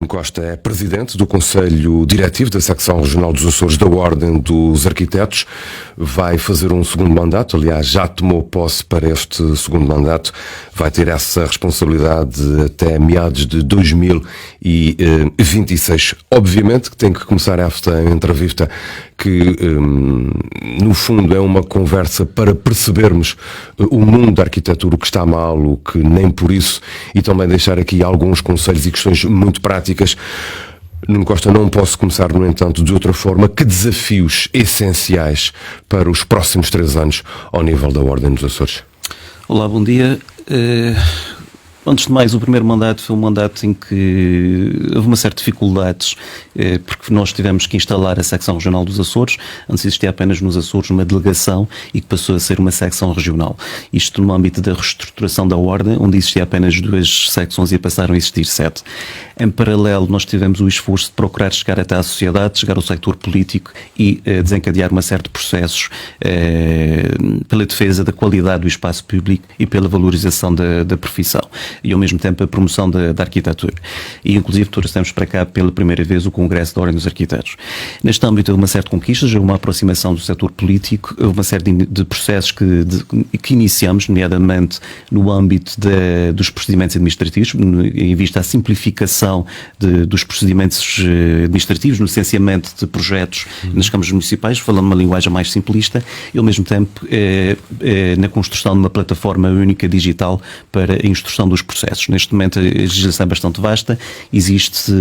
Costa é presidente do Conselho Diretivo da Secção Regional dos Açores da Ordem dos Arquitetos. Vai fazer um segundo mandato, aliás, já tomou posse para este segundo mandato. Vai ter essa responsabilidade até meados de 2026. Obviamente que tem que começar esta entrevista, que no fundo é uma conversa para percebermos o mundo da arquitetura, o que está mal, o que nem por isso, e também deixar aqui alguns conselhos e questões muito práticas. Nuno Costa, não posso começar, no entanto, de outra forma. Que desafios essenciais para os próximos 3 anos ao nível da Ordem dos Açores? Olá, bom dia. Antes de mais, o primeiro mandato foi um mandato em que houve uma série de dificuldades, porque nós tivemos que instalar a secção regional dos Açores. Antes existia apenas nos Açores uma delegação e que passou a ser uma secção regional. Isto no âmbito da reestruturação da Ordem, onde existia apenas 2 secções e passaram a existir 7. Em paralelo, nós tivemos o esforço de procurar chegar até à sociedade, chegar ao sector político e desencadear uma série de processos pela defesa da qualidade do espaço público e pela valorização da profissão. E ao mesmo tempo a promoção da arquitetura. E inclusive trouxemos para cá pela primeira vez o Congresso da Ordem dos Arquitetos. Neste âmbito houve uma série de conquistas, houve uma aproximação do setor político, houve uma série de processos que iniciamos, nomeadamente no âmbito dos procedimentos administrativos, em vista à simplificação dos procedimentos administrativos, no licenciamento de projetos nas câmaras municipais, falando uma linguagem mais simplista, e ao mesmo tempo na construção de uma plataforma única digital para a instrução dos processos. Neste momento a legislação é bastante vasta, existem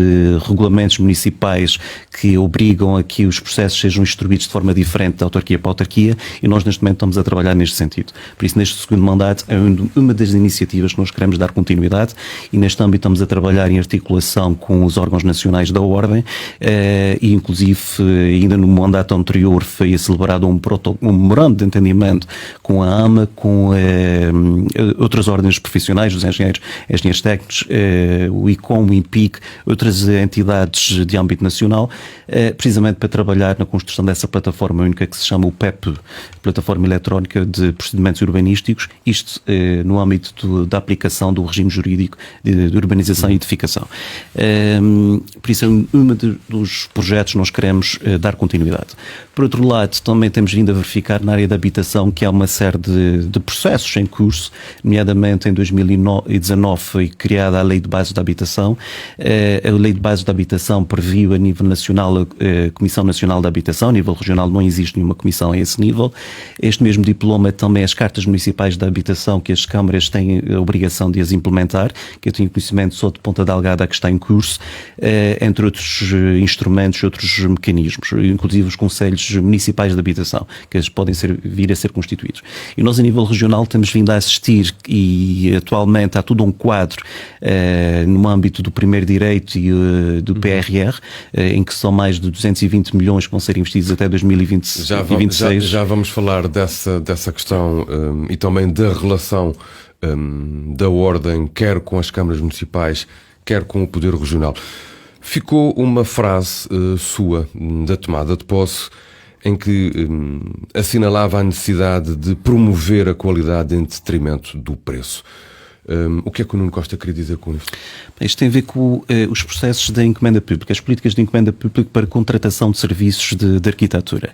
regulamentos municipais que obrigam a que os processos sejam instruídos de forma diferente de autarquia para autarquia, e nós neste momento estamos a trabalhar neste sentido. Por isso, neste segundo mandato, é uma das iniciativas que nós queremos dar continuidade, e neste âmbito estamos a trabalhar em articulação com os órgãos nacionais da Ordem, e inclusive ainda no mandato anterior foi celebrado um memorando de entendimento com a AMA, com outras ordens profissionais, os engenheiros técnicos, o ICOM, o IMPIC, outras entidades de âmbito nacional, precisamente para trabalhar na construção dessa plataforma única que se chama o PEP, Plataforma Eletrónica de Procedimentos Urbanísticos, isto no âmbito da aplicação do regime jurídico de urbanização e edificação. Por isso é um dos projetos que nós queremos dar continuidade. Por outro lado, também temos vindo a verificar na área da habitação que há uma série de processos em curso, nomeadamente em 2019 foi criada a Lei de Bases da Habitação. A Lei de Bases da Habitação previu a nível nacional a Comissão Nacional da Habitação, a nível regional não existe nenhuma comissão a esse nível. Este mesmo diploma também as cartas municipais da habitação, que as câmaras têm a obrigação de as implementar, que eu tenho conhecimento só de Ponta Delgada que está em curso, entre outros instrumentos, outros mecanismos, inclusive os conselhos municipais de habitação, que eles podem vir a ser constituídos. E nós a nível regional temos vindo a assistir, e atualmente há todo um quadro no âmbito do primeiro direito e do PRR, em que são mais de 220 milhões que vão ser investidos até 2026. Já vamos falar dessa questão e também da relação da Ordem, quer com as câmaras municipais, quer com o Poder Regional. Ficou uma frase sua da tomada de posse em que assinalava a necessidade de promover a qualidade em detrimento do preço. O que é que o Nuno Costa queria dizer com isto? Isto tem a ver com os processos da encomenda pública, as políticas de encomenda pública para contratação de serviços de arquitetura.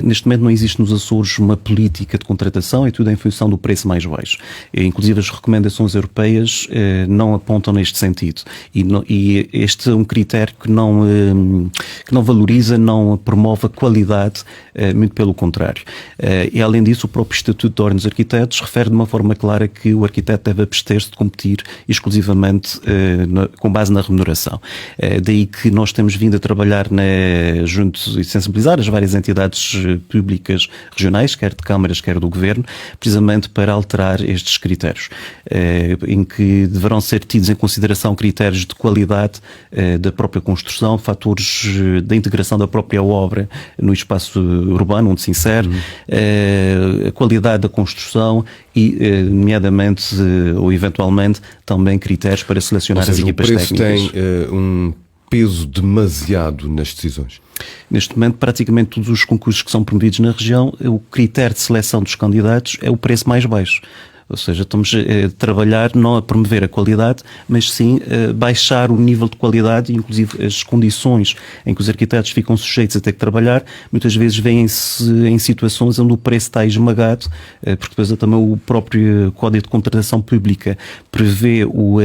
Neste momento não existe nos Açores uma política de contratação, é tudo em função do preço mais baixo. Inclusive as recomendações europeias não apontam neste sentido. E este é um critério que não valoriza, não promove a qualidade, muito pelo contrário. E além disso, o próprio Estatuto de Ordem dos Arquitetos refere de uma forma clara que o arquiteto deve abster-se de competir exclusivamente com base na remuneração. Daí que nós temos vindo a trabalhar junto e sensibilizar as várias entidades públicas regionais, quer de câmaras, quer do governo, precisamente para alterar estes critérios, em que deverão ser tidos em consideração critérios de qualidade da própria construção, fatores da integração da própria obra no espaço urbano onde se insere, a qualidade da construção e, nomeadamente, ou eventualmente, também critérios para selecionar as equipas técnicas. O preço tem um peso demasiado nas decisões? Neste momento, praticamente todos os concursos que são promovidos na região, o critério de seleção dos candidatos é o preço mais baixo. Ou seja, estamos a trabalhar não a promover a qualidade, mas sim a baixar o nível de qualidade e inclusive as condições em que os arquitetos ficam sujeitos a ter que trabalhar, muitas vezes vêm-se em situações onde o preço está esmagado, porque depois também o próprio Código de Contratação Pública prevê o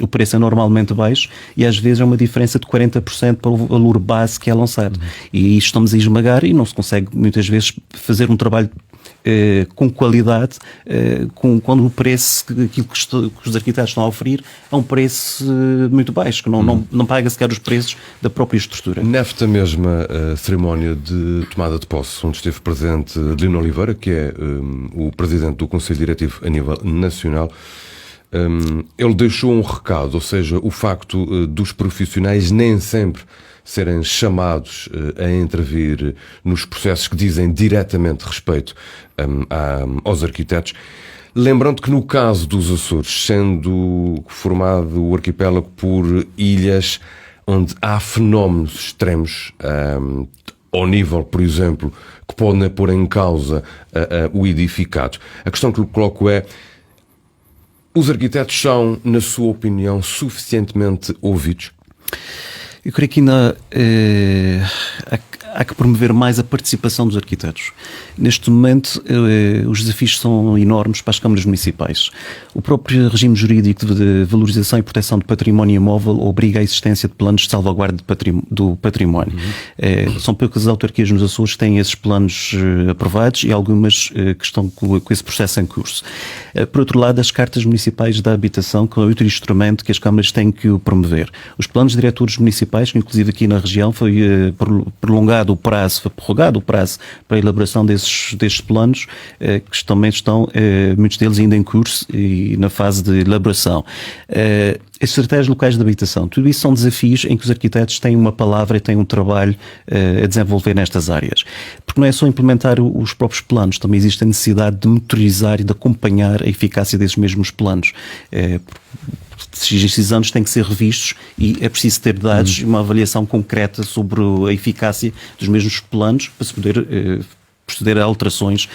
preço é normalmente baixo e às vezes é uma diferença de 40% para o valor base que é lançado. E aí estamos a esmagar e não se consegue muitas vezes fazer um trabalho com qualidade, quando o preço que os arquitetos estão a oferir é um preço muito baixo, que não paga sequer os preços da própria estrutura. Nesta mesma cerimónia de tomada de posse, onde esteve presente Adelino Oliveira, que é o presidente do Conselho Diretivo a nível nacional, ele deixou um recado, ou seja, o facto dos profissionais nem sempre serem chamados a intervir nos processos que dizem diretamente respeito aos arquitetos. Lembrando que no caso dos Açores, sendo formado o arquipélago por ilhas onde há fenómenos extremos, ao nível, por exemplo, que podem pôr em causa o edificado, a questão que lhe coloco é: os arquitetos são, na sua opinião, suficientemente ouvidos? Eu creio que ainda há que promover mais a participação dos arquitetos. Neste momento, os desafios são enormes para as câmaras municipais. O próprio regime jurídico de valorização e proteção do património imóvel obriga a existência de planos de salvaguarda do património. São poucas autarquias nos Açores que têm esses planos aprovados e algumas que estão com esse processo em curso. Por outro lado, as cartas municipais da habitação, que é outro instrumento que as câmaras têm que promover. Os planos diretores municipais, que inclusive aqui na região foi prorrogado o prazo para a elaboração destes planos, que também estão, muitos deles ainda em curso e na fase de elaboração. As estratégias locais de habitação, tudo isso são desafios em que os arquitetos têm uma palavra e têm um trabalho a desenvolver nestas áreas. Porque não é só implementar os próprios planos, também existe a necessidade de monitorizar e de acompanhar a eficácia desses mesmos planos. Esses anos têm que ser revistos e é preciso ter dados e uma avaliação concreta sobre a eficácia dos mesmos planos para se poder proceder a alterações,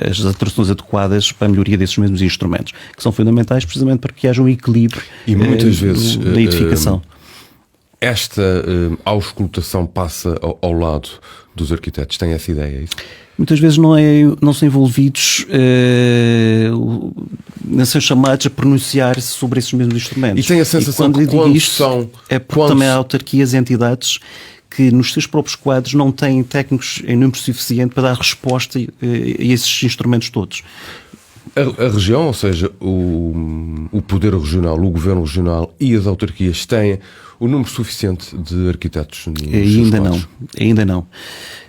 as alterações adequadas para a melhoria desses mesmos instrumentos, que são fundamentais precisamente para que haja um equilíbrio e muitas vezes da edificação. Esta auscultação passa ao lado dos arquitetos, tem essa ideia, é isso? Muitas vezes não são envolvidos, não são chamados a pronunciar-se sobre esses mesmos instrumentos. E tem a sensação que quando são... É porque também há autarquias e entidades que nos seus próprios quadros não têm técnicos em número suficiente para dar resposta a esses instrumentos todos. A região, ou seja, o poder regional, o governo regional e as autarquias têm o número suficiente de arquitetos nos seus quadros? Ainda não.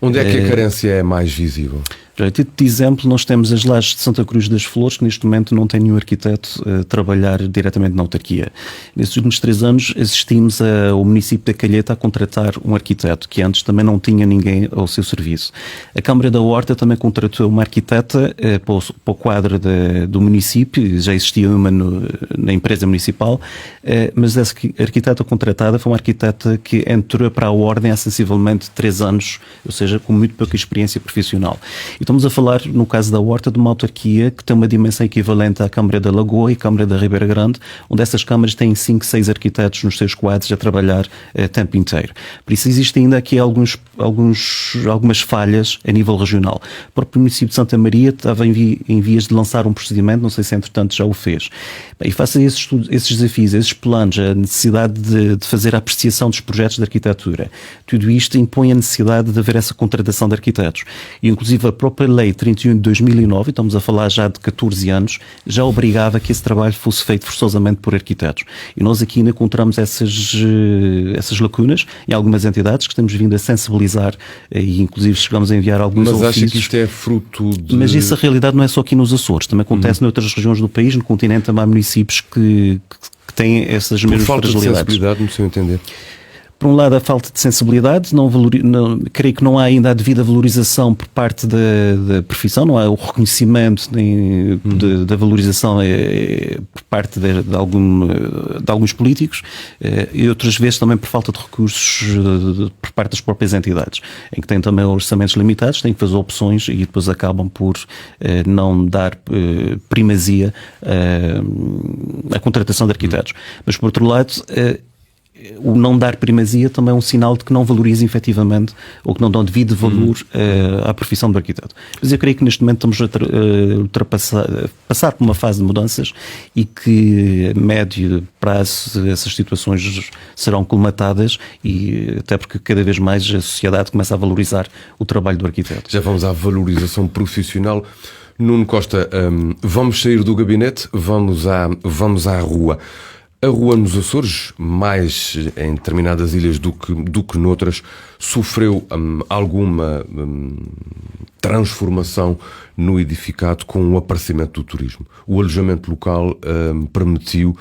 Onde é que a carência é mais visível? Já, de exemplo, nós temos as lajes de Santa Cruz das Flores, que neste momento não tem nenhum arquiteto a trabalhar diretamente na autarquia. Nesses últimos 3 anos assistimos ao município da Calheta a contratar um arquiteto, que antes também não tinha ninguém ao seu serviço. A Câmara da Horta também contratou uma arquiteta para o quadro do município, já existia uma na empresa municipal, mas essa arquiteta contratada foi uma arquiteta que entrou para a ordem há sensivelmente 3 anos, ou seja, com muito pouca experiência profissional. Estamos a falar, no caso da Horta, de uma autarquia que tem uma dimensão equivalente à Câmara da Lagoa e Câmara da Ribeira Grande, onde essas câmaras têm 5, 6 arquitetos nos seus quadros a trabalhar o tempo inteiro. Por isso existe ainda aqui algumas falhas a nível regional. O próprio município de Santa Maria estava em vias de lançar um procedimento, não sei se entretanto já o fez. E face a esses desafios, esses planos, a necessidade de fazer a apreciação dos projetos de arquitetura, tudo isto impõe a necessidade de haver essa contratação de arquitetos. E inclusive a própria Lei 31 de 2009, estamos a falar já de 14 anos, já obrigava que esse trabalho fosse feito forçosamente por arquitetos. E nós aqui ainda encontramos essas lacunas em algumas entidades que estamos vindo a sensibilizar e inclusive chegamos a enviar alguns ofícios. Mas acha que isto é fruto de... Mas essa realidade não é só aqui nos Açores, também acontece noutras regiões do país, no continente também há municípios que têm essas mesmas fragilidades. Por falta de sensibilidade, no seu entender? Por um lado, a falta de sensibilidade, creio que não há ainda a devida valorização por parte da profissão, não há o reconhecimento da valorização por parte de alguns políticos, e outras vezes também por falta de recursos por parte das próprias entidades, em que têm também orçamentos limitados, têm que fazer opções e depois acabam por não dar primazia à contratação de arquitetos. Mas, por outro lado, o não dar primazia também é um sinal de que não valorizam efetivamente ou que não dão devido valor à profissão do arquiteto. Mas eu creio que neste momento estamos a passar por uma fase de mudanças e que a médio prazo essas situações serão colmatadas, e até porque cada vez mais a sociedade começa a valorizar o trabalho do arquiteto. Já vamos à valorização profissional. Nuno Costa, vamos sair do gabinete, vamos à rua. A rua nos Açores, mais em determinadas ilhas do que noutras, sofreu alguma transformação no edificado com o aparecimento do turismo. O alojamento local permitiu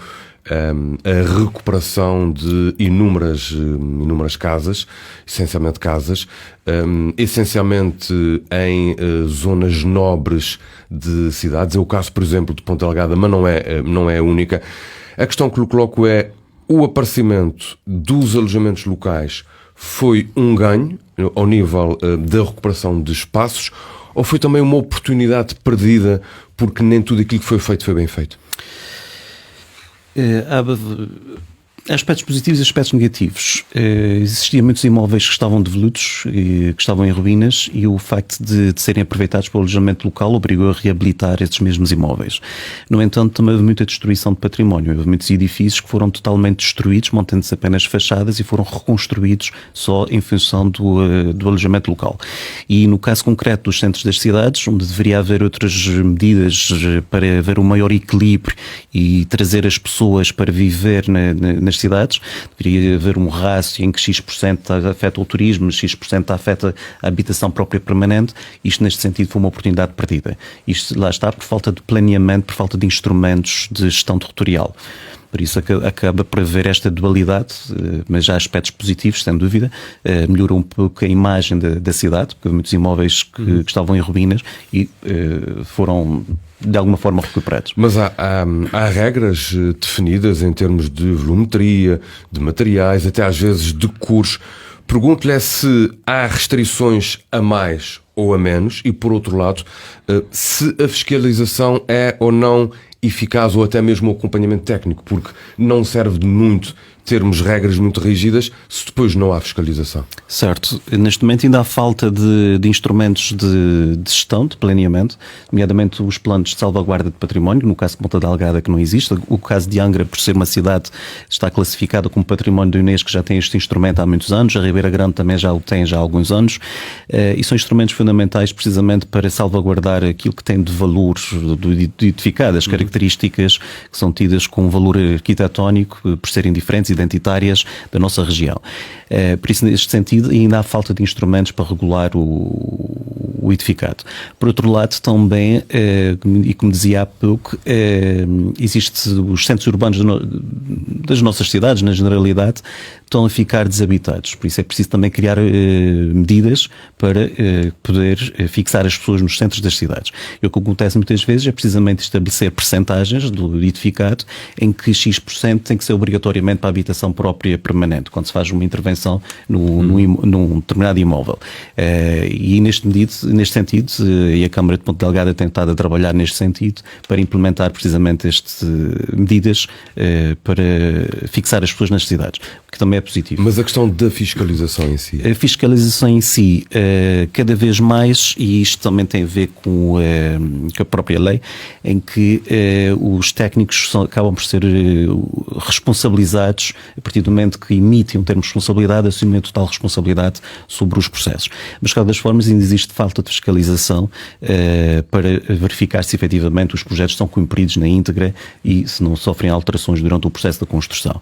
a recuperação de inúmeras casas, essencialmente em zonas nobres de cidades. É o caso, por exemplo, de Ponta Delgada, mas não é a única. A questão que lhe coloco é: o aparecimento dos alojamentos locais foi um ganho ao nível da recuperação de espaços, ou foi também uma oportunidade perdida porque nem tudo aquilo que foi feito foi bem feito? Há aspectos positivos e aspectos negativos. Existiam muitos imóveis que estavam devolutos, que estavam em ruínas, e o facto de serem aproveitados para o alojamento local obrigou a reabilitar esses mesmos imóveis. No entanto, também houve muita destruição de património. Houve muitos edifícios que foram totalmente destruídos, mantendo-se apenas fachadas, e foram reconstruídos só em função do alojamento local. E no caso concreto dos centros das cidades, onde deveria haver outras medidas para haver um maior equilíbrio e trazer as pessoas para viver nas cidades, deveria haver um rácio em que X% afeta o turismo, X% afeta a habitação própria permanente. Isto, neste sentido, foi uma oportunidade perdida. Isto, lá está, por falta de planeamento, por falta de instrumentos de gestão territorial. Por isso acaba por haver esta dualidade, mas há aspectos positivos, sem dúvida. Melhorou um pouco a imagem da cidade, porque houve muitos imóveis que estavam em ruínas e foram de alguma forma recuperados. Mas há regras definidas em termos de volumetria, de materiais, até às vezes de cores. Pergunto-lhe se há restrições a mais ou a menos, e por outro lado, se a fiscalização é ou não eficaz, ou até mesmo o acompanhamento técnico, porque não serve de muito termos regras muito rígidas se depois não há fiscalização. Certo. Neste momento ainda há falta de instrumentos de gestão, de planeamento, nomeadamente os planos de salvaguarda de património, no caso de Ponta Delgada, que não existe. O caso de Angra, por ser uma cidade, está classificada como património da Unesco, que já tem este instrumento há muitos anos. A Ribeira Grande também já o tem há alguns anos. E são instrumentos fundamentais precisamente para salvaguardar aquilo que tem de valor do edificado, as características que são tidas com valor arquitetónico, por serem diferentes, identitárias da nossa região. Por isso, neste sentido, ainda há falta de instrumentos para regular o edificado. Por outro lado, também, e como dizia há pouco, existem os centros urbanos das nossas cidades, na generalidade, estão a ficar desabitados. Por isso é preciso também criar medidas para poder fixar as pessoas nos centros das cidades. E o que acontece muitas vezes é precisamente estabelecer percentagens do edificado em que X% tem que ser obrigatoriamente para a habitação própria permanente, quando se faz uma intervenção num determinado imóvel. E neste sentido, e a Câmara de Ponta Delgada tem estado a trabalhar neste sentido para implementar precisamente estas medidas para fixar as pessoas nas cidades, o que também é positivo. Mas a questão da fiscalização em si? A fiscalização em si, cada vez mais, e isto também tem a ver com a própria lei, em que os técnicos acabam por ser responsabilizados a partir do momento que emitem um termo de responsabilidade, assumem a total responsabilidade sobre os processos. Mas, de qualquer forma, ainda existe falta de fiscalização para verificar se efetivamente os projetos estão cumpridos na íntegra e se não sofrem alterações durante o processo da construção.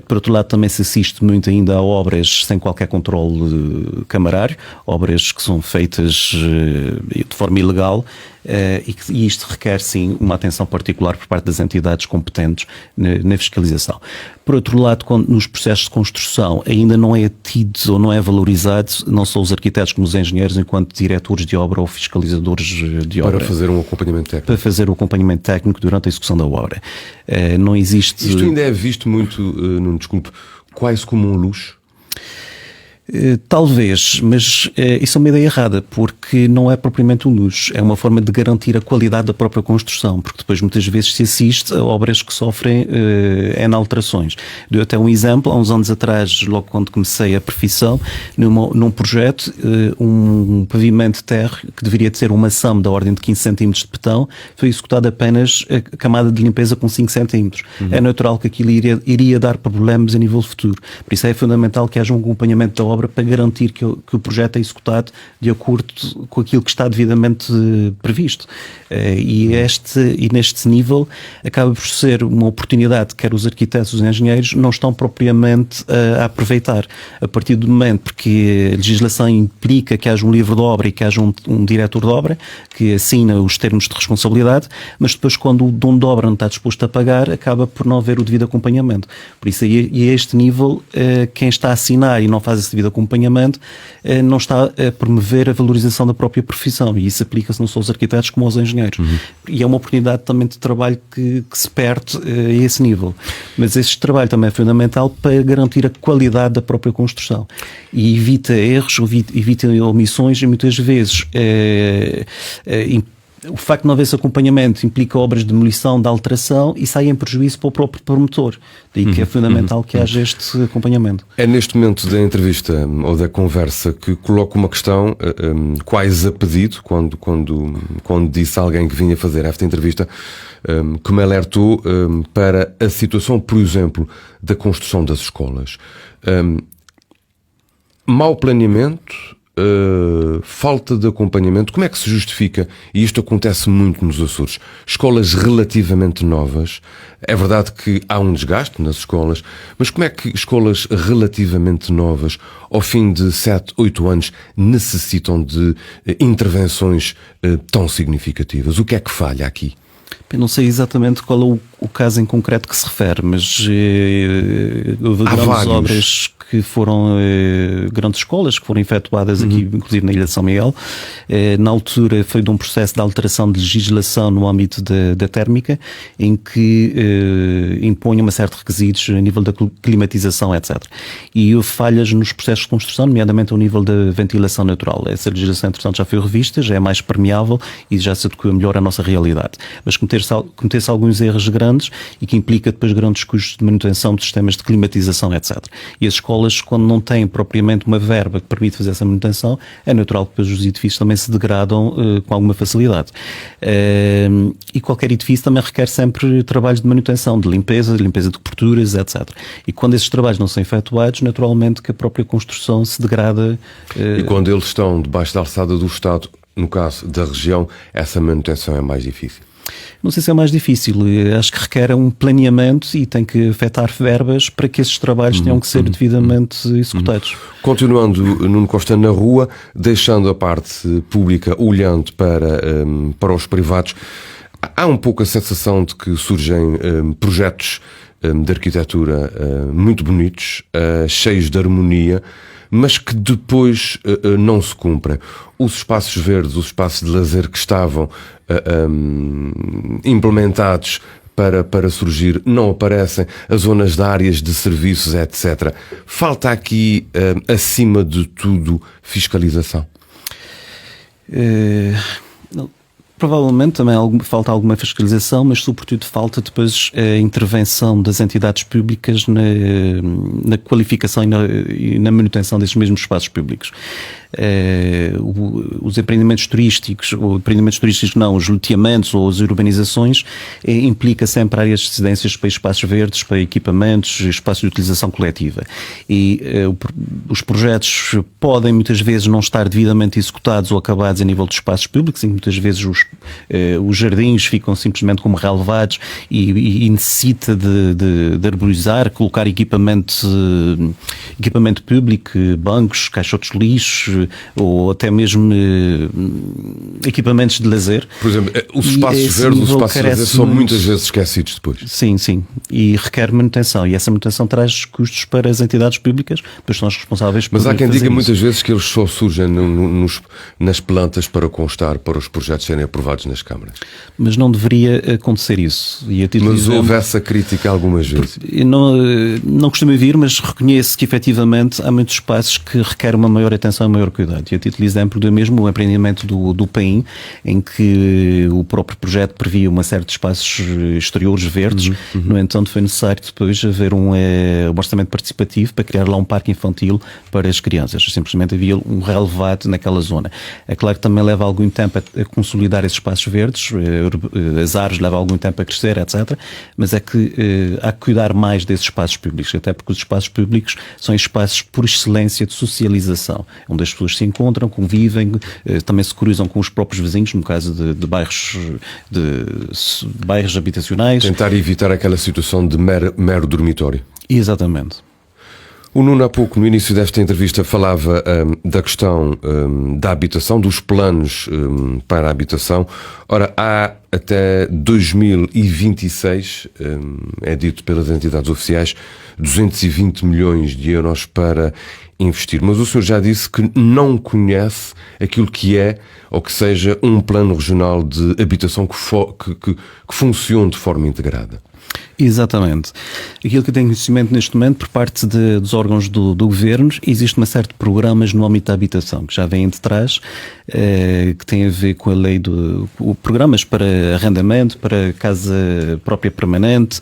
Por outro lado, também se assiste assiste muito ainda a obras sem qualquer controle camarário, obras que são feitas de forma ilegal, e isto requer sim uma atenção particular por parte das entidades competentes na fiscalização. Por outro lado, nos processos de construção ainda não é tido ou não é valorizado não só os arquitetos como os engenheiros enquanto diretores de obra ou fiscalizadores de obra. Para fazer um acompanhamento técnico. Para fazer o acompanhamento técnico durante a execução da obra. Não existe... Isto ainda é visto muito, não desculpe, quase como um luxo? Talvez, mas isso é uma ideia errada, porque não é propriamente um luxo, é uma forma de garantir a qualidade da própria construção, porque depois muitas vezes se assiste a obras que sofrem N alterações. Deu até um exemplo, há uns anos atrás, logo quando comecei a profissão, num projeto, um pavimento de terra que deveria ter uma SAM da ordem de 15 cm de betão, foi executado apenas a camada de limpeza com 5 cm. É natural que aquilo iria dar problemas a nível futuro. Por isso é fundamental que haja um acompanhamento da obra para garantir que o projeto é executado de acordo com aquilo que está devidamente previsto. E neste nível acaba por ser uma oportunidade que quer os arquitetos e os engenheiros não estão propriamente a aproveitar. A partir do momento porque a legislação implica que haja um livro de obra e que haja um diretor de obra que assina os termos de responsabilidade, mas depois quando o dono de obra não está disposto a pagar, acaba por não haver o devido acompanhamento. Por isso, e a este nível, quem está a assinar e não faz esse devido acompanhamento não está a promover a valorização da própria profissão, e isso aplica-se não só aos arquitetos como aos engenheiros. E é uma oportunidade também de trabalho que se perde a esse nível. Mas este trabalho também é fundamental para garantir a qualidade da própria construção e evita erros, evita omissões, e muitas vezes o facto de não haver esse acompanhamento implica obras de demolição, de alteração, e sai em prejuízo para o próprio promotor. Daí que é fundamental que haja este acompanhamento. É neste momento da entrevista ou da conversa que coloco uma questão quase a pedido, quando disse a alguém que vinha fazer esta entrevista, que me alertou para a situação, por exemplo, da construção das escolas. Mau planeamento, falta de acompanhamento. Como é que se justifica? E isto acontece muito nos Açores. Escolas relativamente novas. É verdade que há um desgaste nas escolas, mas como é que escolas relativamente novas, ao fim de 7, 8 anos, necessitam de intervenções tão significativas? O que é que falha aqui? Eu não sei exatamente qual é o caso em concreto que se refere, mas houve grandes obras que foram grandes escolas que foram efetuadas aqui, inclusive na Ilha de São Miguel. Na altura foi de um processo de alteração de legislação no âmbito da térmica, em que impõe uma série de requisitos a nível da climatização, etc. E houve falhas nos processos de construção, nomeadamente ao nível da ventilação natural. Essa legislação, entretanto, já foi revista, já é mais permeável e já se adequa melhor à nossa realidade. Mas cometer-se alguns erros grandes e que implica depois grandes custos de manutenção de sistemas de climatização, etc. E as escolas, quando não têm propriamente uma verba que permite fazer essa manutenção, é natural que depois os edifícios também se degradam com alguma facilidade. E qualquer edifício também requer sempre trabalhos de manutenção, de limpeza de coberturas, etc. E quando esses trabalhos não são efetuados, naturalmente que a própria construção se degrada. E quando eles estão debaixo da alçada do Estado, no caso da região, essa manutenção é mais difícil. Não sei se é mais difícil, acho que requer um planeamento e tem que afetar verbas para que esses trabalhos tenham que ser devidamente executados. Continuando, Nuno Costa, na rua, deixando a parte pública, olhando para os privados, há um pouco a sensação de que surgem projetos de arquitetura muito bonitos, cheios de harmonia, mas que depois não se cumprem. Os espaços verdes, os espaços de lazer que estavam implementados para surgir, não aparecem, as zonas de áreas de serviços, etc. Falta aqui, acima de tudo, fiscalização. Provavelmente também falta alguma fiscalização, mas sobretudo falta depois a intervenção das entidades públicas na qualificação e na manutenção desses mesmos espaços públicos. os empreendimentos turísticos, os loteamentos ou as urbanizações, implica sempre áreas de residências para espaços verdes, para equipamentos, espaços de utilização coletiva. E os projetos podem muitas vezes não estar devidamente executados ou acabados a nível dos espaços públicos, e muitas vezes os jardins ficam simplesmente como relevados e necessita de arborizar, colocar equipamento público, bancos, caixotes de lixo ou até mesmo equipamentos de lazer. Por exemplo, os espaços verdes, os espaços de lazer são muitas vezes esquecidos depois. Sim. E requer manutenção. E essa manutenção traz custos para as entidades públicas, pois são as responsáveis por Mas há quem diga isso. muitas vezes que eles só surgem nas plantas para constar, para os projetos serem aprovados nas câmaras. Mas não deveria acontecer isso. Mas houve essa crítica algumas vezes. Não costumo vir, mas reconheço que efetivamente há muitos espaços que requerem uma maior atenção e maior cuidado. E a título de exemplo do mesmo o empreendimento do PAIN, em que o próprio projeto previa uma série de espaços exteriores verdes. No entanto, foi necessário depois haver um orçamento participativo para criar lá um parque infantil para as crianças. Simplesmente havia um relevado naquela zona. É claro que também leva algum tempo a consolidar esses espaços verdes, as árvores levam algum tempo a crescer, etc. Mas é que há que cuidar mais desses espaços públicos, até porque os espaços públicos são espaços por excelência de socialização, onde as pessoas se encontram, convivem, também se cruzam com os próprios vizinhos, no caso de bairros habitacionais. Tentar evitar aquela situação de mero dormitório. Exatamente. O Nuno, há pouco, no início desta entrevista, falava da questão da habitação, dos planos para a habitação. Ora, há até 2026, é dito pelas entidades oficiais, 220 milhões de euros para investir. Mas o senhor já disse que não conhece aquilo que é, ou que seja, um plano regional de habitação que funcione de forma integrada. Exatamente. Aquilo que eu tenho conhecimento neste momento por parte dos órgãos do governo, existe uma série de programas no âmbito da habitação que já vêm de trás, que têm a ver com a lei programas para arrendamento, para casa própria permanente,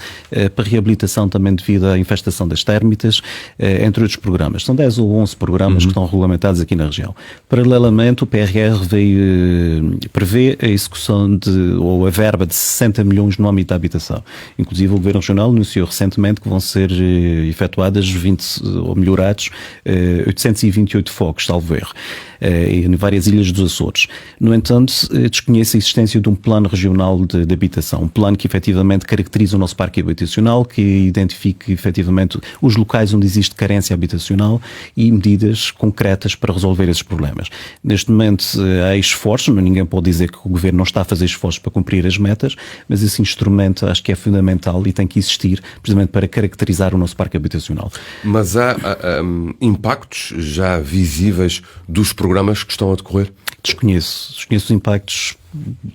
para reabilitação também devido à infestação das térmitas, entre outros programas. São 10 ou 11 programas que estão regulamentados aqui na região. Paralelamente, o PRR prevê a execução ou a verba de 60 milhões no âmbito da habitação. Inclusive, o Governo Regional anunciou recentemente que vão ser efetuadas ou melhorados 828 focos, salvo erro, em várias ilhas dos Açores. No entanto, desconheço a existência de um plano regional de habitação, um plano que efetivamente caracteriza o nosso parque habitacional, que identifique efetivamente os locais onde existe carência habitacional e medidas concretas para resolver esses problemas. Neste momento há esforços, ninguém pode dizer que o Governo não está a fazer esforços para cumprir as metas, mas esse instrumento acho que é fundamental e tem que existir precisamente para caracterizar o nosso parque habitacional. Mas há impactos já visíveis dos programas que estão a decorrer? Desconheço os impactos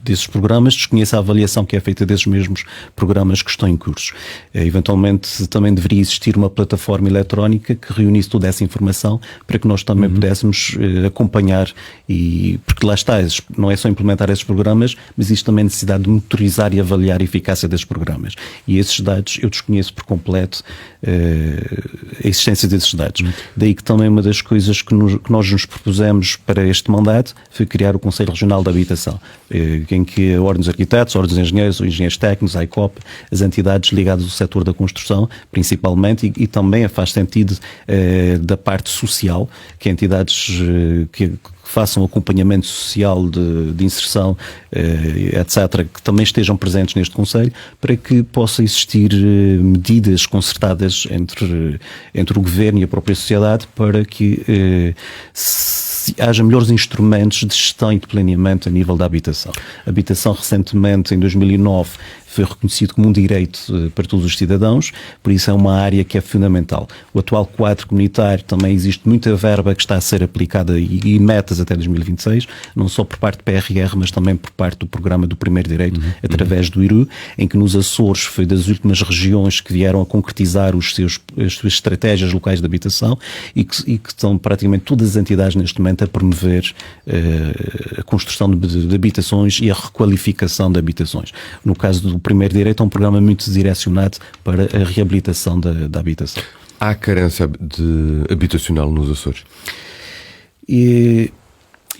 desses programas, desconheço a avaliação que é feita desses mesmos programas que estão em curso. Eventualmente também deveria existir uma plataforma eletrónica que reunisse toda essa informação para que nós também pudéssemos acompanhar, porque lá está, não é só implementar esses programas, mas existe também a necessidade de monitorizar e avaliar a eficácia desses programas. E esses dados, eu desconheço por completo a existência desses dados. Daí que também uma das coisas que nós nos propusemos para este mandato foi criar o Conselho Regional de Habitação, em que a Ordem dos Arquitetos, a Ordem dos Engenheiros, os Engenheiros Técnicos, a ICOP, as entidades ligadas ao setor da construção, principalmente, e também faz sentido da parte social, que entidades que façam acompanhamento social de inserção, etc., que também estejam presentes neste Conselho, para que possa existir medidas concertadas entre o Governo e a própria sociedade para que haja melhores instrumentos de gestão e de planeamento a nível da habitação. A habitação, recentemente, em 2009, foi reconhecido como um direito para todos os cidadãos, por isso é uma área que é fundamental. O atual quadro comunitário também existe muita verba que está a ser aplicada e metas até 2026, não só por parte do PRR, mas também por parte do programa do Primeiro Direito, através do IRU, em que nos Açores foi das últimas regiões que vieram a concretizar as suas estratégias locais de habitação e que estão praticamente todas as entidades neste momento a promover a construção de habitações e a requalificação de habitações. No caso do Primeiro Direito, é um programa muito direcionado para a reabilitação da habitação. Há carência habitacional nos Açores?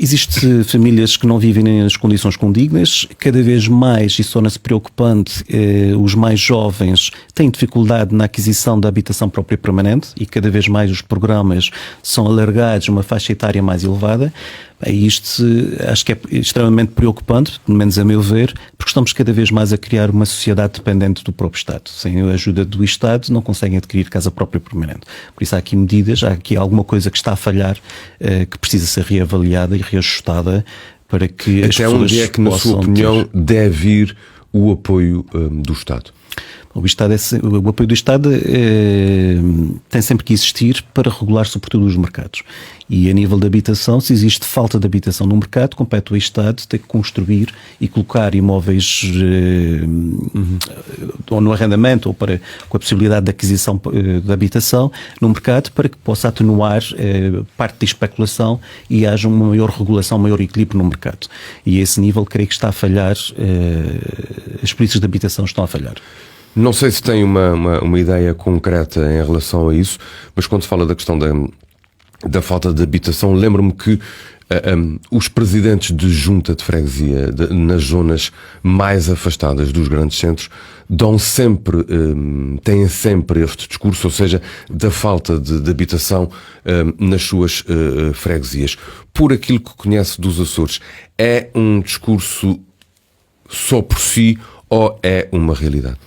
Existem famílias que não vivem nas condições condignas, cada vez mais, isso torna-se preocupante, os mais jovens têm dificuldade na aquisição da habitação própria permanente e cada vez mais os programas são alargados a uma faixa etária mais elevada. Isto acho que é extremamente preocupante, pelo menos a meu ver, porque estamos cada vez mais a criar uma sociedade dependente do próprio Estado. Sem a ajuda do Estado não conseguem adquirir casa própria permanente. Por isso há aqui medidas, há aqui alguma coisa que está a falhar, que precisa ser reavaliada e reajustada para que as pessoas possam... Até onde é que, na sua opinião, deve ir o apoio do Estado? O apoio do Estado tem sempre que existir para regular sobretudo os mercados. E a nível de habitação, se existe falta de habitação no mercado, compete ao Estado ter que construir e colocar imóveis ou no arrendamento ou com a possibilidade de aquisição de habitação no mercado para que possa atenuar parte da especulação e haja uma maior regulação, um maior equilíbrio no mercado. E a esse nível creio que está a falhar, as políticas de habitação estão a falhar. Não sei se tem uma ideia concreta em relação a isso, mas quando se fala da questão da falta de habitação, lembro-me que os presidentes de junta de freguesia nas zonas mais afastadas dos grandes centros têm sempre este discurso, ou seja, da falta de habitação nas suas freguesias. Por aquilo que conhece dos Açores, é um discurso só por si ou é uma realidade?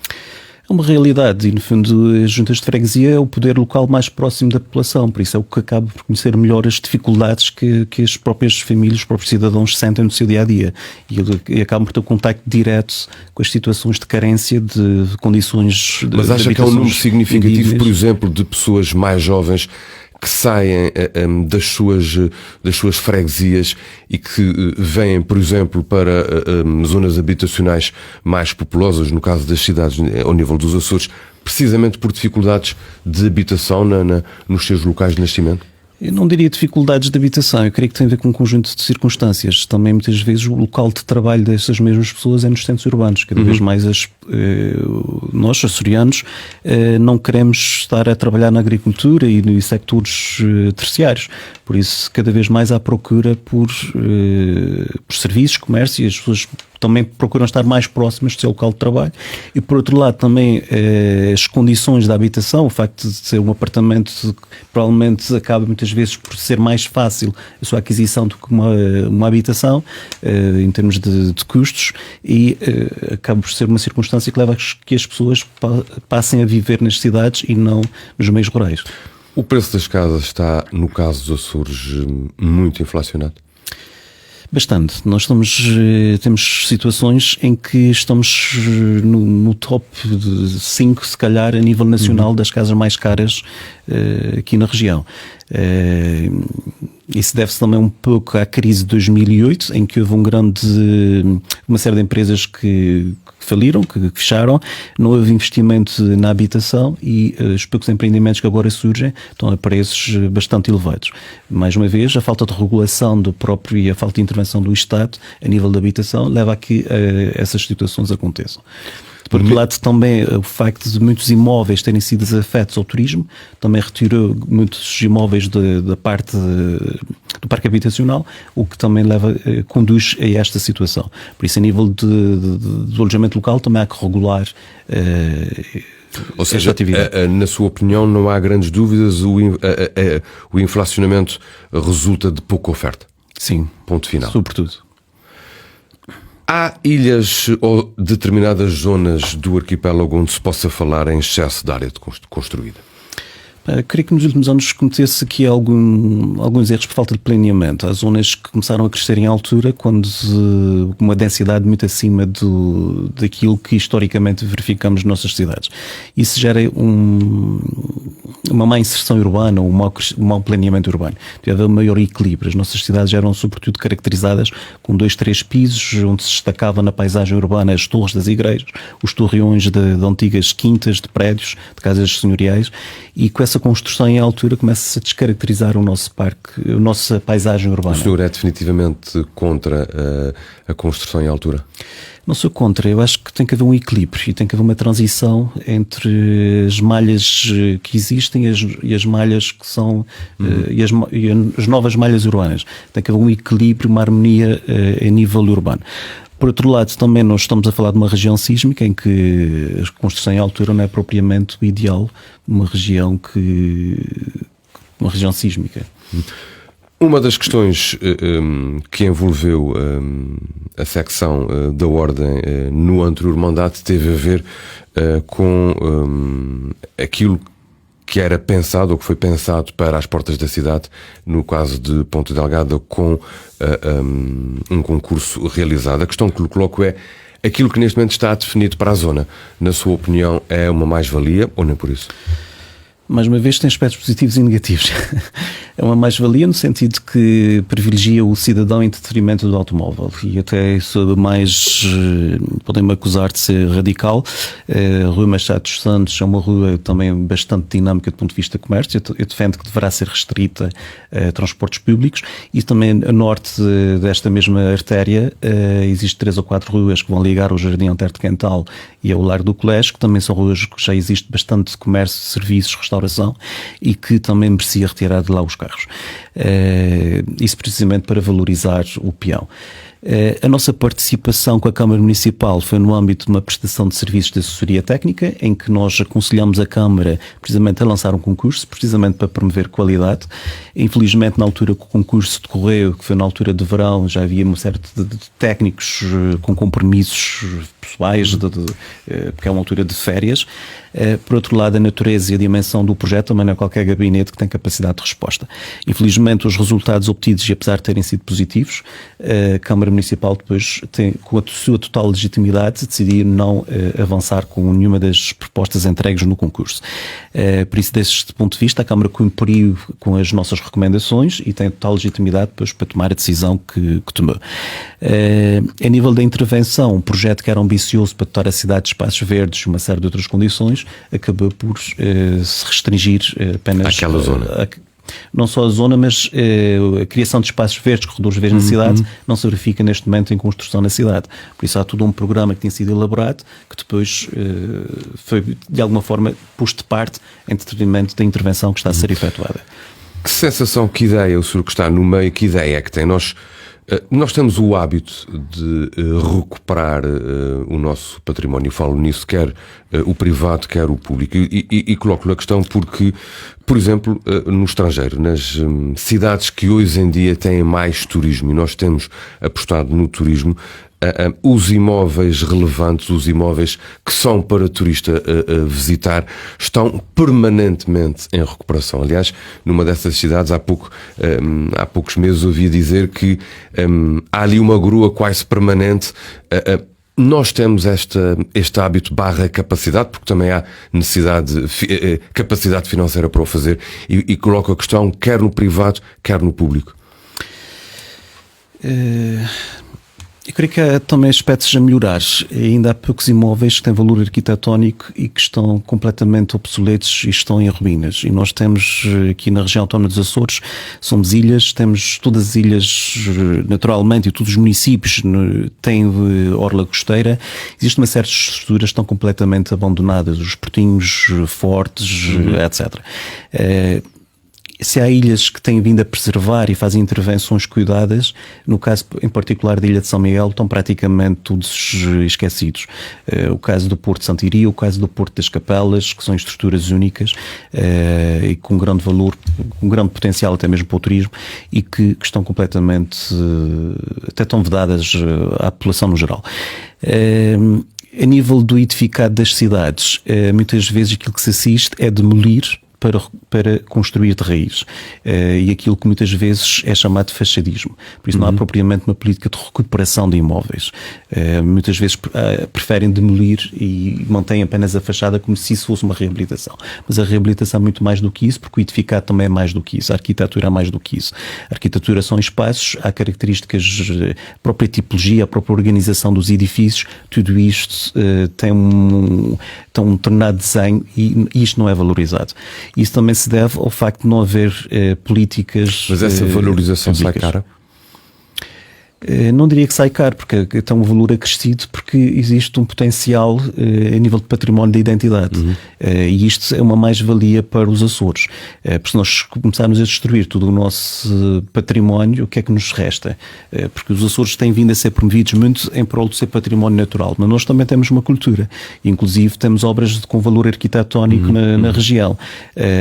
É uma realidade e, no fundo, as juntas de freguesia é o poder local mais próximo da população, por isso é o que acaba por conhecer melhor as dificuldades que as próprias famílias, os próprios cidadãos sentem no seu dia-a-dia e acabam por ter contacto direto com as situações de carência de condições de Mas acha de que é um número significativo, indignas? por exemplo, de pessoas mais jovens que saem das suas freguesias e que vêm, por exemplo, para zonas habitacionais mais populosas, no caso das cidades ao nível dos Açores, precisamente por dificuldades de habitação nos seus locais de nascimento? Eu não diria dificuldades de habitação, eu creio que tem a ver com um conjunto de circunstâncias. Também muitas vezes o local de trabalho dessas mesmas pessoas é nos centros urbanos. Cada vez mais nós, açorianos, não queremos estar a trabalhar na agricultura e nos sectores terciários. Por isso, cada vez mais há procura por serviços, comércio, e as pessoas também procuram estar mais próximas do seu local de trabalho. E, por outro lado, também as condições da habitação, o facto de ser um apartamento provavelmente acaba muitas vezes por ser mais fácil a sua aquisição do que uma habitação, em termos de custos, e acaba por ser uma circunstância que leva a que as pessoas passem a viver nas cidades e não nos meios rurais. O preço das casas está, no caso dos Açores, muito inflacionado? Bastante. Nós temos situações em que estamos no top de 5, se calhar, a nível nacional das casas mais caras aqui na região. Isso deve-se também um pouco à crise de 2008, em que houve uma série de empresas que faliram, que fecharam, não houve investimento na habitação e os poucos empreendimentos que agora surgem estão a preços bastante elevados. Mais uma vez, a falta de regulação do próprio e a falta de intervenção do Estado a nível da habitação leva a que essas situações aconteçam. Por outro lado, também o facto de muitos imóveis terem sido desafetos ao turismo também retirou muitos imóveis da parte do parque habitacional, o que também conduz a esta situação. Por isso, a nível do alojamento local, também há que regular ou seja, na sua opinião, não há grandes dúvidas, o inflacionamento resulta de pouca oferta? Sim. Ponto final. Sobretudo. Há ilhas ou determinadas zonas do arquipélago onde se possa falar em excesso de área construída? Creio que nos últimos anos cometeu-se aqui alguns erros por falta de planeamento. Há zonas que começaram a crescer em altura quando uma densidade muito acima daquilo que historicamente verificamos nas nossas cidades. Isso gera uma má inserção urbana, um mau planeamento urbano. Deve haver um maior equilíbrio. As nossas cidades eram sobretudo caracterizadas com 2, 3 pisos, onde se destacava na paisagem urbana as torres das igrejas, os torreões de antigas quintas, de prédios, de casas senhoriais, e com essa nossa construção em altura começa a descaracterizar o nosso parque, a nossa paisagem urbana. O senhor é definitivamente contra a construção em altura? Não sou contra, eu acho que tem que haver um equilíbrio e tem que haver uma transição entre as malhas que existem e as malhas que são e as novas malhas urbanas. Tem que haver um equilíbrio, uma harmonia a nível urbano. Por outro lado, também nós estamos a falar de uma região sísmica em que a construção em altura não é propriamente o ideal, uma região sísmica. Uma das questões que envolveu a secção da Ordem no anterior mandato teve a ver com aquilo que era pensado ou que foi pensado para as portas da cidade, no caso de Ponta Delgada, com um concurso realizado. A questão que lhe coloco é: aquilo que neste momento está definido para a zona, na sua opinião, é uma mais-valia ou nem por isso? Mais uma vez, tem aspectos positivos e negativos. É uma mais-valia no sentido que privilegia o cidadão em detrimento do automóvel. E até sou mais, podem-me acusar de ser radical. A Rua Machado dos Santos é uma rua também bastante dinâmica do ponto de vista do comércio. Eu defendo que deverá ser restrita a transportes públicos. E também a norte desta mesma artéria existem 3 ou 4 ruas que vão ligar ao Jardim Antero de Quental e ao Largo do Colégio, que também são ruas que já existe bastante comércio, serviços, restauração, e que também merecia retirar de lá os carros. Isso precisamente para valorizar o peão. A nossa participação com a Câmara Municipal foi no âmbito de uma prestação de serviços de assessoria técnica, em que nós aconselhamos a Câmara precisamente a lançar um concurso, precisamente para promover qualidade. Infelizmente, na altura que o concurso decorreu, que foi na altura de verão, já havia uma série de técnicos com compromissos pessoais, porque é uma altura de férias. Por outro lado, a natureza e a dimensão do projeto também não é qualquer gabinete que tem capacidade de resposta. Infelizmente, os resultados obtidos, e apesar de terem sido positivos, a Câmara Municipal depois tem, com a sua total legitimidade, decidir não avançar com nenhuma das propostas entregues no concurso. Por isso, deste ponto de vista, a Câmara cumpriu com as nossas recomendações e tem total legitimidade depois para tomar a decisão que tomou. A nível da intervenção, um projeto que era ambicioso para dotar a cidade de espaços verdes e uma série de outras condições, acabou por se restringir apenas àquela zona. Não só a zona, mas a criação de espaços verdes, corredores verdes na cidade, não se verifica neste momento em construção na cidade. Por isso há todo um programa que tem sido elaborado, que depois foi, de alguma forma, posto de parte em detrimento da intervenção que está a ser efetuada. Que sensação, que ideia, o senhor que está no meio, que ideia é que tem? Nós temos o hábito de recuperar o nosso património. Eu falo nisso, quer o privado, quer o público. E coloco-lhe a questão porque, por exemplo, no estrangeiro, nas cidades que hoje em dia têm mais turismo, e nós temos apostado no turismo, os imóveis relevantes, os imóveis que são para turista visitar, estão permanentemente em recuperação. Aliás, numa dessas cidades, há poucos meses ouvi dizer que há ali uma grua quase permanente. Nós temos este hábito / capacidade, porque também há capacidade financeira para o fazer, e coloco a questão quer no privado, quer no público. Eu creio que há também aspectos a melhorar. Ainda há poucos imóveis que têm valor arquitetónico e que estão completamente obsoletos e estão em ruínas. E nós temos aqui na região autónoma dos Açores, somos ilhas, temos todas as ilhas naturalmente e todos os municípios têm orla costeira. Existe uma série de estruturas que estão completamente abandonadas, os portinhos fortes, etc. Se há ilhas que têm vindo a preservar e fazem intervenções cuidadas, no caso em particular da Ilha de São Miguel, estão praticamente todos esquecidos. O caso do Porto de Santiria, o caso do Porto das Capelas, que são estruturas únicas e com grande valor, com grande potencial até mesmo para o turismo, e que estão completamente, até estão vedadas à população no geral. A nível do edificado das cidades, muitas vezes aquilo que se assiste é demolir para construir de raiz. E aquilo que muitas vezes é chamado de fachadismo. Por isso não há propriamente uma política de recuperação de imóveis. Muitas vezes preferem demolir e mantêm apenas a fachada como se isso fosse uma reabilitação. Mas a reabilitação é muito mais do que isso, porque o edificado também é mais do que isso. A arquitetura é mais do que isso. A arquitetura são espaços, há características, a própria tipologia, a própria organização dos edifícios, tudo isto tem um determinado desenho e isto não é valorizado. Isso também se deve ao facto de não haver políticas. Mas essa valorização sai cara? Não diria que sai caro, porque tem um valor acrescido, porque existe um potencial a nível de património da identidade. E isto é uma mais-valia para os Açores. Porque se nós começarmos a destruir todo o nosso património, o que é que nos resta? Porque os Açores têm vindo a ser promovidos muito em prol do seu património natural, mas nós também temos uma cultura. Inclusive temos obras com valor arquitetónico na região.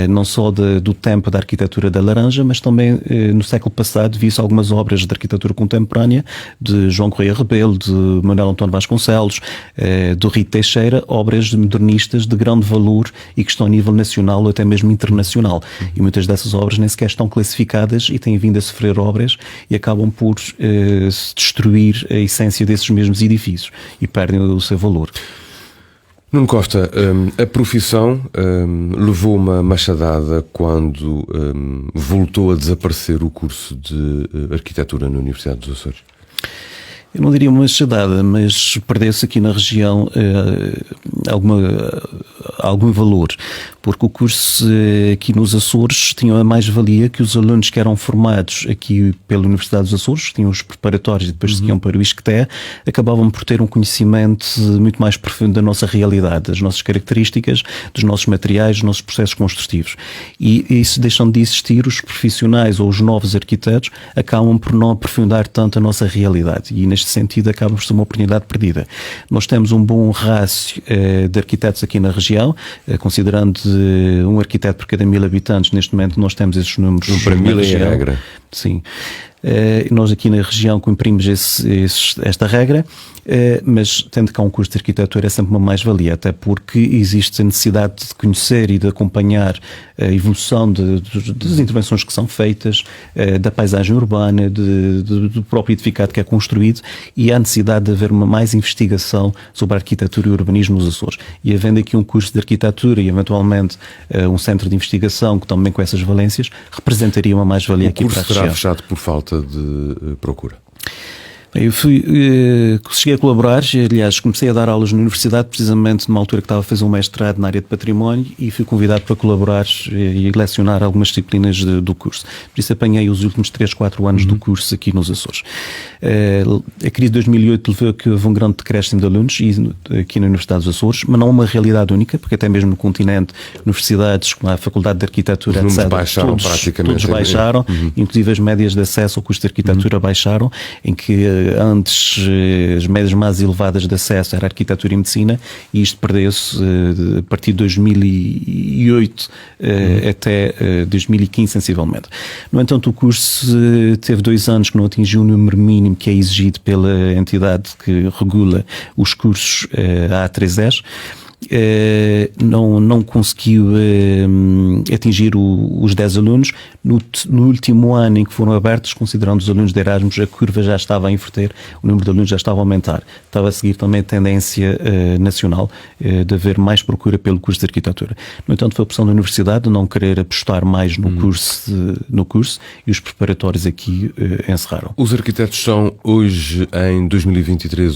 Não só do tempo da arquitetura da Laranja, mas também no século passado vi-se algumas obras de arquitetura contemporânea de João Correia Rebelo, de Manuel António Vasconcelos, do Rito Teixeira, obras modernistas de grande valor e que estão a nível nacional ou até mesmo internacional. E muitas dessas obras nem sequer estão classificadas e têm vindo a sofrer obras e acabam por destruir a essência desses mesmos edifícios e perdem o seu valor. Nuno Costa, a profissão levou uma machadada quando voltou a desaparecer o curso de arquitetura na Universidade dos Açores? Eu não diria uma machadada, mas perdeu-se aqui na região algum valor, porque o curso aqui nos Açores tinha a mais-valia que os alunos que eram formados aqui pela Universidade dos Açores, que tinham os preparatórios e depois seguiam para o ISCTE, acabavam por ter um conhecimento muito mais profundo da nossa realidade, das nossas características, dos nossos materiais, dos nossos processos construtivos. E isso, deixando de existir, os profissionais ou os novos arquitetos acabam por não aprofundar tanto a nossa realidade. E neste sentido acaba por ser uma oportunidade perdida. Nós temos um bom rácio de arquitetos aqui na região, considerando um arquiteto por cada 1000 habitantes. Neste momento nós temos esses números. Um para 1000 é a regra. Sim. Nós aqui na região cumprimos esta regra, mas tendo cá um curso de arquitetura é sempre uma mais-valia, até porque existe a necessidade de conhecer e de acompanhar a evolução das intervenções que são feitas, da paisagem urbana, do próprio edificado que é construído, e há necessidade de haver uma mais investigação sobre a arquitetura e o urbanismo nos Açores. E havendo aqui um curso de arquitetura e eventualmente um centro de investigação que também com essas valências, representaria uma mais-valia aqui para a região. O curso será fechado por falta de procura? Eu cheguei a colaborar, aliás, comecei a dar aulas na universidade precisamente numa altura que estava a fazer um mestrado na área de património e fui convidado para colaborar e lecionar algumas disciplinas do curso. Por isso apanhei os últimos 3-4 anos do curso aqui nos Açores. A crise de 2008 levou a que houve um grande decréscimo de alunos aqui na Universidade dos Açores, mas não uma realidade única, porque até mesmo no continente, universidades como a Faculdade de Arquitetura, os etc., baixaram praticamente. Todos baixaram, inclusive as médias de acesso ao curso de arquitetura baixaram, em que antes as médias mais elevadas de acesso era arquitetura e medicina, e isto perdeu-se a partir de 2008 até 2015 sensivelmente. No entanto, o curso teve 2 anos que não atingiu o número mínimo que é exigido pela entidade que regula os cursos, a A310. Não conseguiu atingir os 10 alunos. No último ano em que foram abertos, considerando os alunos de Erasmus, a curva já estava a inverter, o número de alunos já estava a aumentar. Estava a seguir também a tendência nacional de haver mais procura pelo curso de arquitetura. No entanto, foi a opção da universidade de não querer apostar mais no curso e os preparatórios aqui encerraram. Os arquitetos são hoje, em 2023,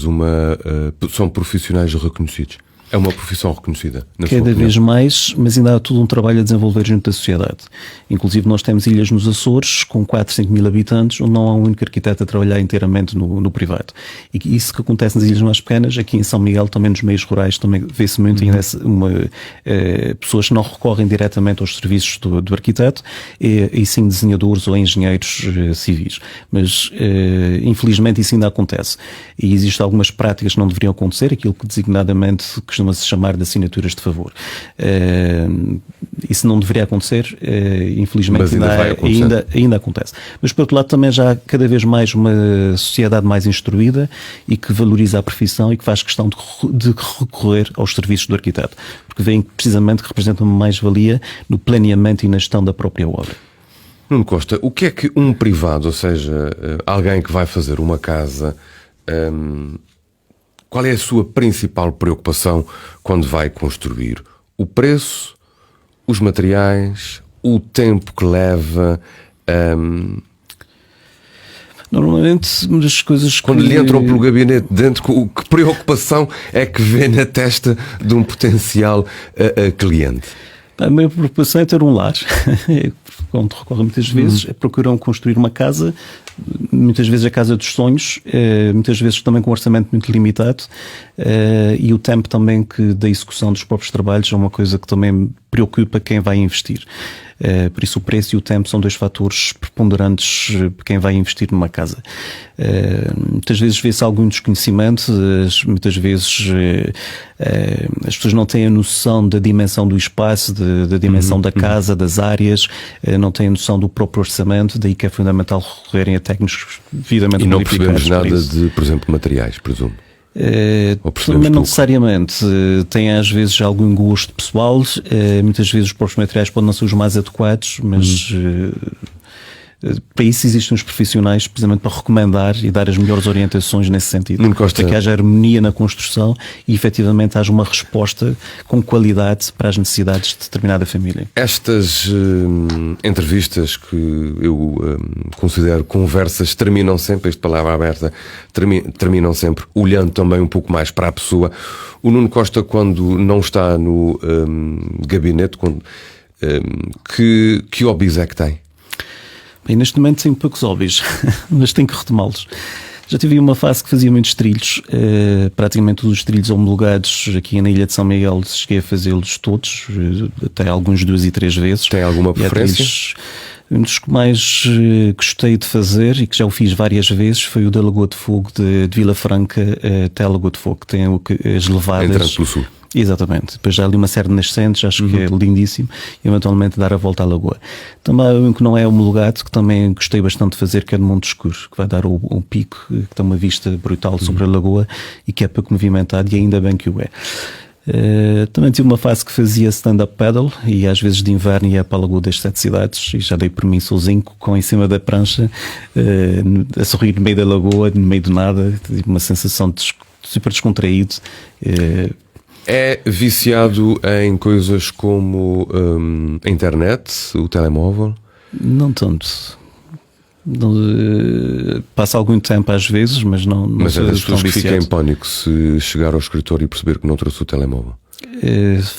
são profissionais reconhecidos? É uma profissão reconhecida? Cada vez mais, mas ainda há todo um trabalho a desenvolver junto da sociedade. Inclusive nós temos ilhas nos Açores com 4-5 mil habitantes onde não há um único arquiteto a trabalhar inteiramente no privado. E isso que acontece nas ilhas mais pequenas, aqui em São Miguel, também nos meios rurais, também vê-se muito ainda pessoas que não recorrem diretamente aos serviços do arquiteto e sim desenhadores ou engenheiros civis. Mas infelizmente isso ainda acontece. E existem algumas práticas que não deveriam acontecer, aquilo que designadamente costuma-se chamar de assinaturas de favor. Isso não deveria acontecer, infelizmente ainda acontece. Mas por outro lado também já há cada vez mais uma sociedade mais instruída e que valoriza a profissão e que faz questão de recorrer aos serviços do arquiteto, porque veem precisamente que representam uma mais-valia no planeamento e na gestão da própria obra. Nuno Costa, o que é que um privado, ou seja, alguém que vai fazer uma casa, qual é a sua principal preocupação quando vai construir? O preço, os materiais, o tempo que leva? Normalmente, uma das coisas quando lhe entram pelo gabinete dentro, que preocupação é que vê na testa de um potencial cliente? A minha preocupação é ter um lar. Quando recorrem muitas vezes, procuram construir uma casa, muitas vezes a casa dos sonhos, muitas vezes também com um orçamento muito limitado, e o tempo também da execução dos próprios trabalhos é uma coisa que também preocupa quem vai investir. Por isso o preço e o tempo são dois fatores preponderantes para quem vai investir numa casa. Muitas vezes vê-se algum desconhecimento, muitas vezes as pessoas não têm a noção da dimensão do espaço, da dimensão da casa, das áreas, não têm a noção do próprio orçamento, daí que é fundamental recorrerem a técnicos devidamente qualificados. E não qualificados. percebemos nada de, por exemplo, materiais, presumo. Também não necessariamente. Tem às vezes algum gosto pessoal, muitas vezes os próprios materiais podem não ser os mais adequados, mas para isso existem os profissionais precisamente para recomendar e dar as melhores orientações nesse sentido. Para que haja harmonia na construção e efetivamente haja uma resposta com qualidade para as necessidades de determinada família. Estas entrevistas que eu considero conversas terminam sempre, esta palavra aberta, terminam sempre olhando também um pouco mais para a pessoa. O Nuno Costa, quando não está no gabinete, que hobbies é que tem? Bem, neste momento tenho poucos hobbies, mas tenho que retomá-los. Já tive uma fase que fazia muitos trilhos, praticamente todos os trilhos homologados aqui na Ilha de São Miguel, cheguei a fazê-los todos, até alguns 2 e 3 vezes. Tem alguma preferência? Um dos que mais gostei de fazer e que já o fiz várias vezes foi o da Lagoa de Fogo de Vila Franca até a Lagoa de Fogo, que tem as levadas. Entrando pelo sul. Exatamente. Depois já ali uma série de nascentes, acho que é lindíssimo, e eventualmente dar a volta à lagoa. Também um que não é homologado, que também gostei bastante de fazer, que é no Monte Escuro, que vai dar o pico, que tem uma vista brutal sobre a lagoa e que é pouco movimentado, e ainda bem que o é. Também tive uma fase que fazia stand-up paddle e às vezes de inverno ia para a Lagoa das 7 cidades e já dei por mim sozinho com em cima da prancha, a sorrir no meio da lagoa, no meio do nada, uma sensação super descontraído. É viciado em coisas como a internet, o telemóvel? Não tanto. Passa algum tempo às vezes, mas não. Mas é das pessoas que ficam em pânico se chegar ao escritório e perceber que não trouxe o telemóvel.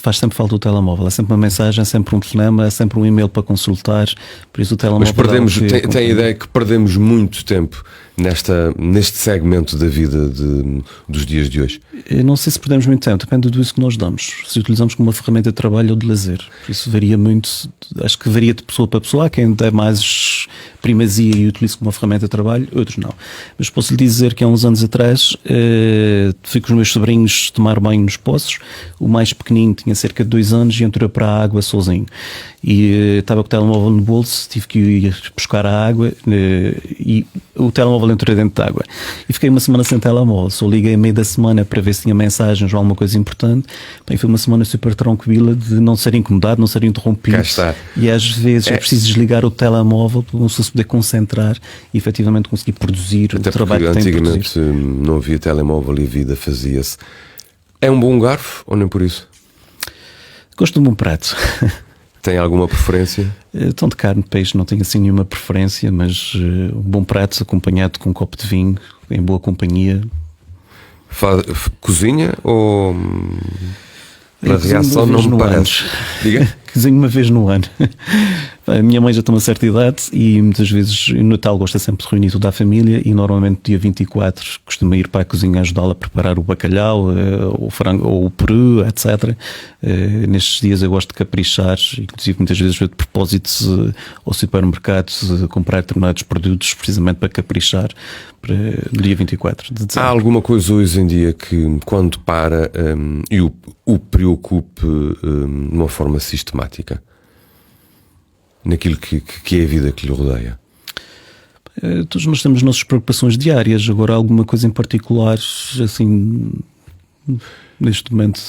Faz sempre falta o telemóvel. É sempre uma mensagem, é sempre um telefonema, é sempre um e-mail para consultar. Por isso o telemóvel. Mas tem a ideia que perdemos muito tempo neste segmento da vida dos dias de hoje? Eu não sei se perdemos muito tempo, depende do uso que nós damos. Se utilizamos como uma ferramenta de trabalho ou de lazer. Isso varia muito, acho que varia de pessoa para pessoa. Há quem dê mais primazia e utilize como uma ferramenta de trabalho, outros não. Mas posso lhe dizer que há uns anos atrás fui com os meus sobrinhos tomar banho nos poços. O mais pequenino tinha cerca de 2 anos e entrou para a água sozinho. E estava com o telemóvel no bolso, tive que ir buscar a água e o telemóvel entrou dentro da água. E fiquei uma semana sem telemóvel. Só liguei a meio da semana para ver se tinha mensagens ou alguma coisa importante. Bem, foi uma semana super tranquila de não ser incomodado, não ser interrompido. Cá está. E às vezes é preciso desligar o telemóvel para não se poder concentrar e efetivamente conseguir produzir até o trabalho que tem de produzir. Antigamente não havia telemóvel e a vida fazia-se. É um bom garfo ou nem por isso? Gosto de um bom prato. Tem alguma preferência? Tanto carne, peixe, não tenho assim nenhuma preferência, mas um bom prato acompanhado com um copo de vinho, em boa companhia. Cozinha ou pela reação não me parece? Diga? Cozinho uma vez no ano. A minha mãe já tem uma certa idade e muitas vezes no Natal gosta sempre de reunir toda a família e normalmente dia 24 costuma ir para a cozinha ajudá-la a preparar o bacalhau, o frango ou o peru, etc. Nestes dias eu gosto de caprichar, inclusive muitas vezes vou de propósito ao supermercado comprar determinados produtos precisamente para caprichar no dia 24 de dezembro. Há alguma coisa hoje em dia que quando para e o preocupe de uma forma sistemática? Naquilo que é a vida que lhe rodeia? Todos nós temos nossas preocupações diárias. Agora, alguma coisa em particular, assim, neste momento?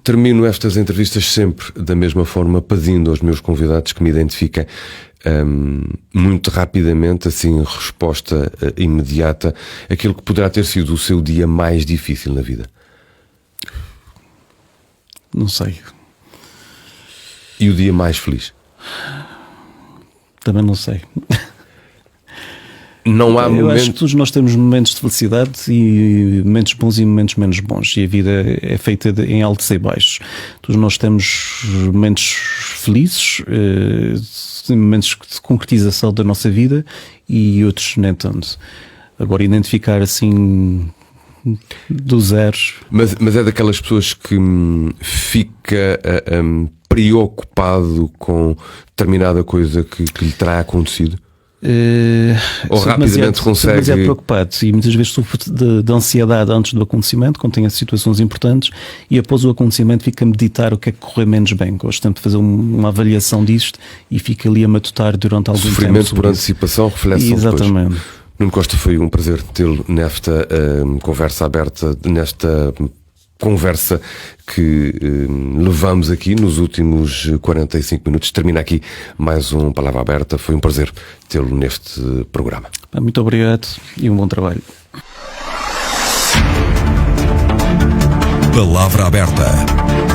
Termino estas entrevistas sempre da mesma forma, pedindo aos meus convidados que me identifiquem muito rapidamente, assim, resposta imediata, aquilo que poderá ter sido o seu dia mais difícil na vida. Não sei. E o dia mais feliz? Também não sei. Não há Eu acho que todos nós temos momentos de felicidade e momentos bons e momentos menos bons. E a vida é feita em altos e baixos. Todos nós temos momentos felizes, momentos de concretização da nossa vida e outros nem tanto. Agora, identificar assim do zero. Mas é daquelas pessoas que fica preocupado com determinada coisa que lhe terá acontecido? Ou rapidamente consegue... Mas é preocupado e muitas vezes sofro de ansiedade antes do acontecimento, quando tenho situações importantes, e após o acontecimento fico a meditar o que é que correu menos bem. Gosto sempre de fazer uma avaliação disto e fico ali a matutar durante algum tempo. Sofrimento por antecipação, reflexão depois. Exatamente. Nuno Costa, foi um prazer tê-lo nesta conversa aberta, nesta conversa que levamos aqui nos últimos 45 minutos. Termina aqui mais um Palavra Aberta. Foi um prazer tê-lo neste programa. Muito obrigado e um bom trabalho. Palavra Aberta.